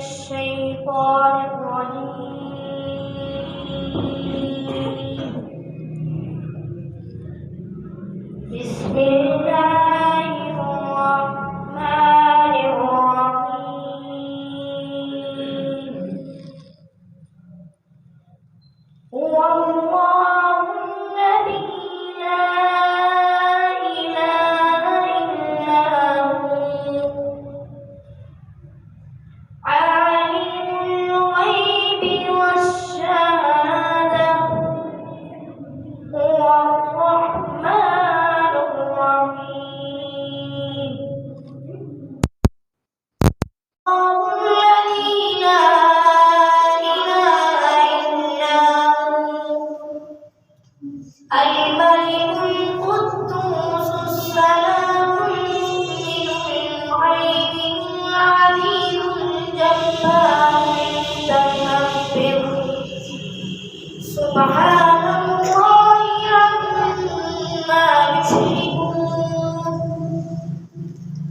الشيطان الرجيم. بسم الله الرحمن الرحيم. هو الله الذي لا إله إلا هو عالم الغيب والشهادة هو الرحمن الرحيم. الله الذي لا إله إلا هو الملك القدوس السلام المؤمن المهيمن العزيز الجبار المتكبر سبحان الله عما يشركون.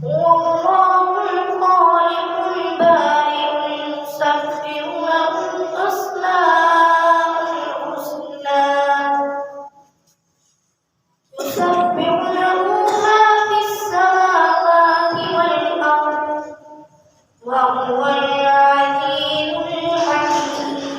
هو الله الخالق البارئ المصور له الأسماء الحسنى يسبح له ما في السماوات والأرض وهو العزيز الحكيم.